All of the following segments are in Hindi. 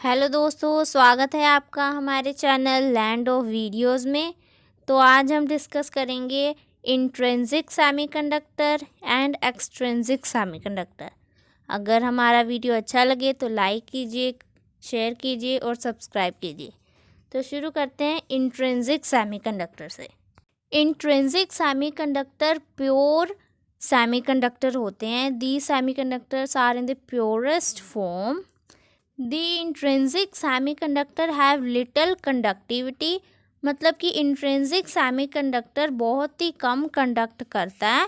हेलो दोस्तों, स्वागत है आपका हमारे चैनल लैंड ऑफ वीडियोस में। तो आज हम डिस्कस करेंगे intrinsic semiconductor and extrinsic semiconductor. अगर हमारा वीडियो अच्छा लगे तो लाइक कीजिए, शेयर कीजिए और सब्सक्राइब कीजिए। तो शुरू करते हैं इंट्रिंसिक सेमीकंडक्टर से। इंट्रिंसिक सेमीकंडक्टर प्योर सेमीकंडक्टर होते हैं। These semiconductors are in the purest form. The intrinsic semiconductor have little conductivity, मतलब कि इंट्रिंसिक सेमीकंडक्टर बहुत ही कम कंडक्ट करता है।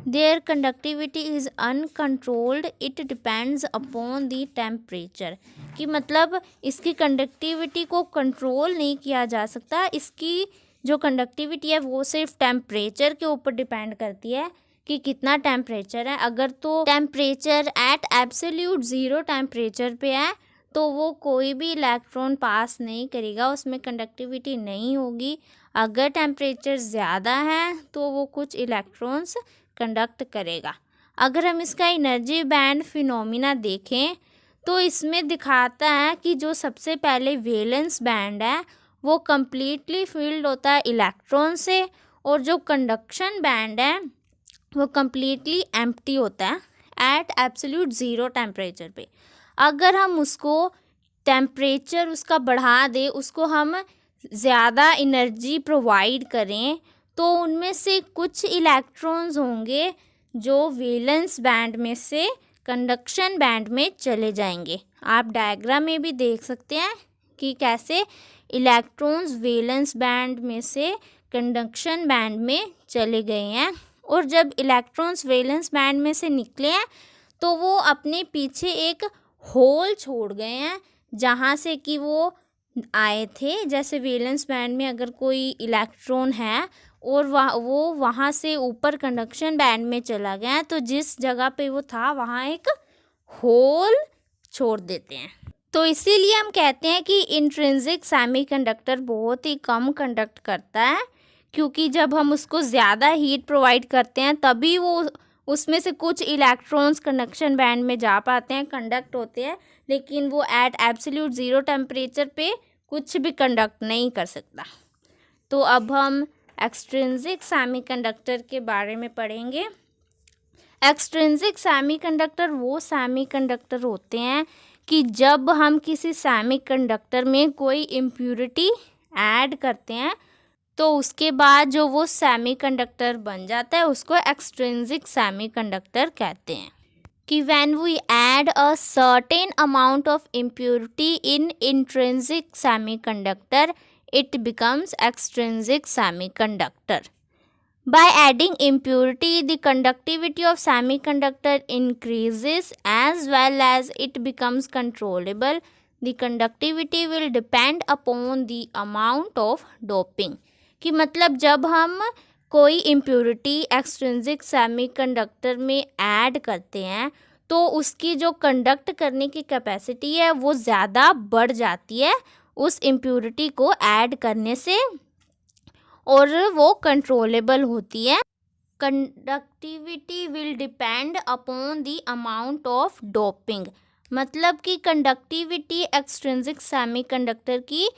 Their conductivity is uncontrolled, it depends upon the temperature, कि मतलब इसकी कंडक्टिविटी को कंट्रोल नहीं किया जा सकता। इसकी जो कंडक्टिविटी है वो सिर्फ टेम्परेचर के ऊपर डिपेंड करती है कि कितना टेम्परेचर है। अगर तो temperature at absolute zero temperature पे है तो वो कोई भी इलेक्ट्रॉन पास नहीं करेगा, उसमें कंडक्टिविटी नहीं होगी। अगर टेम्परेचर ज़्यादा है तो वो कुछ इलेक्ट्रॉन्स कंडक्ट करेगा। अगर हम इसका एनर्जी बैंड फिनोमिना देखें तो इसमें दिखाता है कि जो सबसे पहले वैलेंस बैंड है वो कम्प्लीटली फिल्ड होता है इलेक्ट्रॉन से, और जो कंडक्शन बैंड है वो कम्प्लीटली एम्प्टी होता है एट एब्सोल्यूट ज़ीरो टेम्परेचर पे। अगर हम उसको टेम्परेचर उसका बढ़ा दें, उसको हम ज़्यादा एनर्जी प्रोवाइड करें, तो उनमें से कुछ इलेक्ट्रॉन्स होंगे जो वैलेंस बैंड में से कंडक्शन बैंड में चले जाएंगे। आप डायग्राम में भी देख सकते हैं कि कैसे इलेक्ट्रॉन्स वैलेंस बैंड में से कंडक्शन बैंड में चले गए हैं। और जब इलेक्ट्रॉन्स वैलेंस बैंड में से निकले हैं तो वो अपने पीछे एक होल छोड़ गए हैं जहाँ से कि वो आए थे। जैसे वैलेंस बैंड में अगर कोई इलेक्ट्रॉन है और वो वहाँ से ऊपर कंडक्शन बैंड में चला गया है, तो जिस जगह पे वो था वहाँ एक होल छोड़ देते हैं। तो इसीलिए हम कहते हैं कि इंट्रिंसिक सेमीकंडक्टर बहुत ही कम कंडक्ट करता है, क्योंकि जब हम उसको ज़्यादा हीट प्रोवाइड करते हैं तभी वो उसमें से कुछ इलेक्ट्रॉन्स कंडक्शन बैंड में जा पाते हैं, कंडक्ट होते हैं, लेकिन वो एट एब्सोल्यूट ज़ीरो टेम्परेचर पे कुछ भी कंडक्ट नहीं कर सकता। तो अब हम एक्सट्रिंसिक सेमीकंडक्टर के बारे में पढ़ेंगे। एक्सट्रिंसिक सेमीकंडक्टर वो सेमीकंडक्टर होते हैं कि जब हम किसी सेमीकंडक्टर में कोई इम्प्यूरिटी ऐड करते हैं तो उसके बाद जो वो सेमीकंडक्टर बन जाता है उसको एक्सट्रिंसिक सेमीकंडक्टर कहते हैं। कि when we add a certain amount of impurity in intrinsic semiconductor it becomes extrinsic semiconductor. By adding impurity, the conductivity of semiconductor increases as well as it becomes controllable. The conductivity will depend upon the amount of doping. कि मतलब जब हम कोई इम्प्योरिटी एक्सट्रिंसिक सेमीकंडक्टर में ऐड करते हैं तो उसकी जो कंडक्ट करने की कैपेसिटी है वो ज़्यादा बढ़ जाती है उस इम्प्योरिटी को ऐड करने से, और वो कंट्रोलेबल होती है। Conductivity will depend upon the amount of doping, मतलब कि कंडक्टिविटी एक्सट्रिंसिक सेमीकंडक्टर की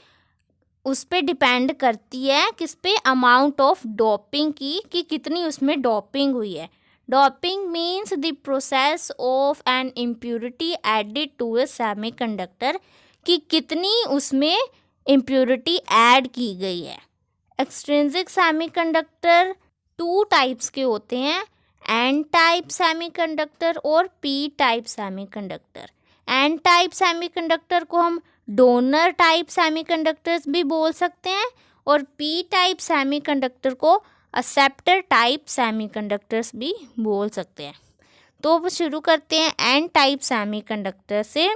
उस पे डिपेंड करती है, किस पे, अमाउंट ऑफ डोपिंग की, कि कितनी उसमें डोपिंग हुई है। Doping means the process of an impurity added to a semiconductor, कि कितनी उसमें इम्प्योरिटी ऐड की गई है। एक्सट्रिंसिक सेमीकंडक्टर टू टाइप्स के होते हैं, एन टाइप सेमीकंडक्टर और P type semiconductor. N type semiconductor को हम डोनर टाइप सेमीकंडक्टर्स भी बोल सकते हैं और पी टाइप सेमीकंडक्टर को एक्सेप्टर टाइप सेमीकंडक्टर्स भी बोल सकते हैं। तो अब शुरू करते हैं एन टाइप सेमीकंडक्टर से।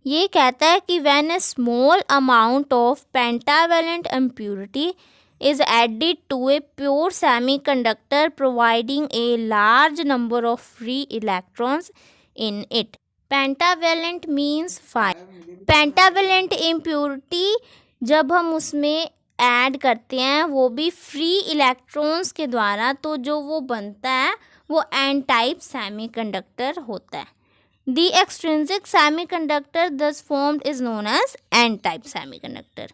ये कहता है कि when A small amount of pentavalent impurity is added to a pure semiconductor providing a large number of free electrons in it. Pentavalent means 5. Pentavalent impurity जब हम उसमें ऐड करते हैं वो भी फ्री इलेक्ट्रॉन्स के द्वारा, तो जो वो बनता है वो एन टाइप सेमीकंडक्टर होता है। The extrinsic semiconductor thus formed is known as n-type semiconductor.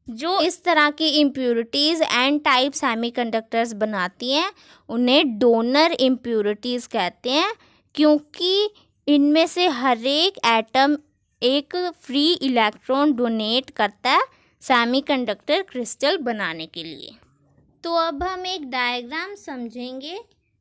जो इस तरह की इम्प्योरिटीज़ n-type सेमीकंडक्टर्स बनाती हैं उन्हें डोनर इम्प्योरिटीज़ कहते हैं, क्योंकि इनमें से हर एक एटम एक फ्री इलेक्ट्रॉन डोनेट करता है सेमीकंडक्टर क्रिस्टल बनाने के लिए। तो अब हम एक डायग्राम समझेंगे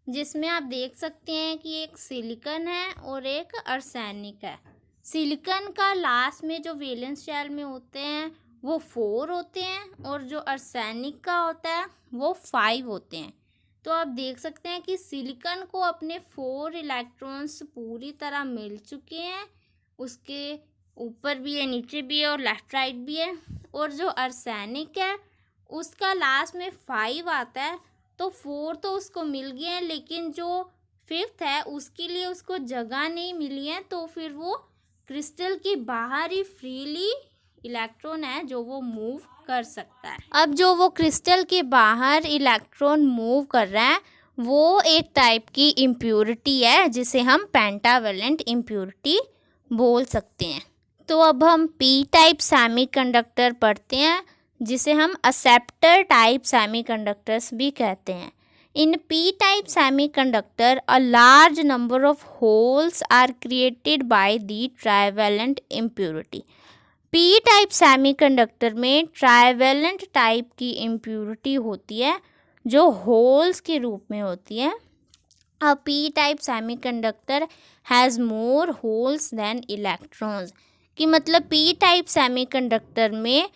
जिसमें आप देख सकते हैं कि एक सिलिकॉन है और एक आर्सेनिक है। सिलिकॉन का लास्ट में जो वैलेंस शेल में होते हैं वो 4 होते हैं और जो आर्सेनिक का होता है वो 5 होते हैं। तो आप देख सकते हैं कि सिलिकॉन को अपने 4 इलेक्ट्रॉन्स पूरी तरह मिल चुके हैं, उसके ऊपर भी है, नीचे भी है और लेफ्ट राइट भी है। और जो आर्सेनिक है उसका लास्ट में 5 आता है, तो 4 तो उसको मिल गए हैं, लेकिन जो 5th है उसके लिए उसको जगह नहीं मिली है, तो फिर वो क्रिस्टल के बाहर ही फ्रीली इलेक्ट्रॉन है जो वो मूव कर सकता है। अब जो वो क्रिस्टल के बाहर इलेक्ट्रॉन मूव कर रहा है वो एक टाइप की इम्प्योरिटी है जिसे हम पेंटावेलेंट इम्प्योरिटी बोल सकते हैं। तो अब हम पी टाइप सेमीकंडक्टर पढ़ते हैं जिसे हम एक्सेप्टर टाइप सेमीकंडक्टर्स भी कहते हैं। In P type semiconductor a large number of holes are created by the trivalent impurity. P type semiconductor में ट्राइवेलेंट टाइप की इम्प्योरिटी होती है जो होल्स के रूप में होती है। A P type semiconductor has more holes than electrons, कि मतलब पी टाइप सेमीकंडक्टर में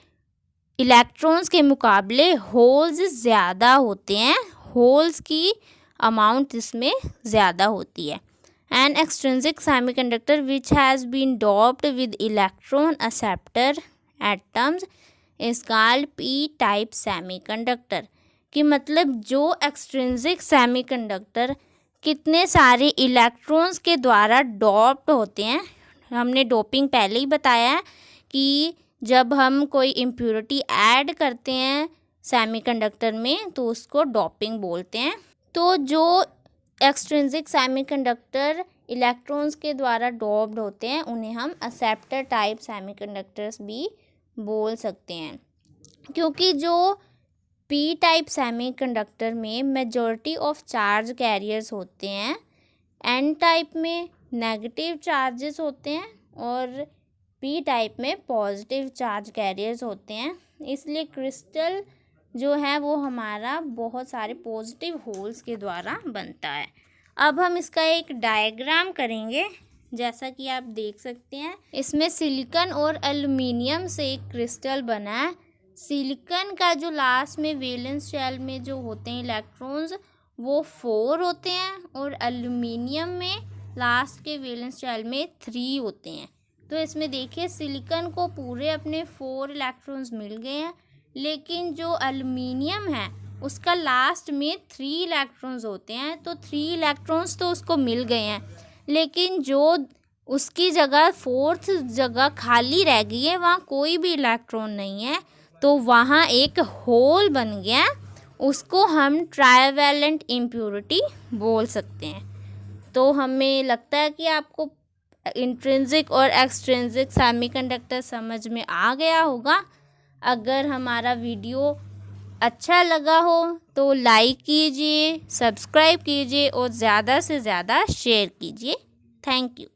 इलेक्ट्रॉन्स के मुकाबले होल्स ज़्यादा होते हैं, होल्स की अमाउंट इसमें ज़्यादा होती है। An extrinsic semiconductor which has been doped with electron acceptor atoms is called p-type semiconductor, कि मतलब जो एक्सट्रिंसिक सेमीकंडक्टर कितने सारे इलेक्ट्रॉन्स के द्वारा डॉप्ड होते हैं। हमने डोपिंग पहले ही बताया है कि जब हम कोई इम्प्योरिटी ऐड करते हैं सेमीकंडक्टर में तो उसको डोपिंग बोलते हैं। तो जो एक्सट्रिंसिक सेमीकंडक्टर इलेक्ट्रॉन्स के द्वारा डॉप्ड होते हैं उन्हें हम एक्सेप्टर टाइप सेमीकंडक्टर्स भी बोल सकते हैं, क्योंकि जो पी टाइप सेमीकंडक्टर में मेजॉरिटी ऑफ चार्ज कैरियर्स होते हैं, एन टाइप में नेगेटिव चार्जेस होते हैं और पी टाइप में पॉजिटिव चार्ज कैरियर्स होते हैं। इसलिए क्रिस्टल जो है वो हमारा बहुत सारे पॉजिटिव होल्स के द्वारा बनता है। अब हम इसका एक डायग्राम करेंगे जैसा कि आप देख सकते हैं। इसमें सिलिकॉन और एल्युमिनियम से एक क्रिस्टल बना है। सिलिकॉन का जो लास्ट में वैलेंस शेल में जो होते हैं इलेक्ट्रॉन्स वो 4 होते हैं और एल्युमिनियम में लास्ट के वैलेंस शेल में 3 होते हैं। तो इसमें देखिए सिलिकॉन को पूरे अपने 4 इलेक्ट्रॉन्स मिल गए हैं, लेकिन जो एल्युमिनियम है उसका लास्ट में 3 इलेक्ट्रॉन्स होते हैं। तो 3 इलेक्ट्रॉन्स तो उसको मिल गए हैं, लेकिन जो उसकी जगह 4th जगह खाली रह गई है वहाँ कोई भी इलेक्ट्रॉन नहीं है, तो वहाँ एक होल बन गया, उसको हम ट्राइवेलेंट इम्प्योरिटी बोल सकते हैं। तो हमें लगता है कि आपको इंट्रिंसिक और एक्सट्रिंसिक सेमीकंडक्टर समझ में आ गया होगा। अगर हमारा वीडियो अच्छा लगा हो तो लाइक कीजिए, सब्सक्राइब कीजिए और ज़्यादा से ज़्यादा शेयर कीजिए। Thank you.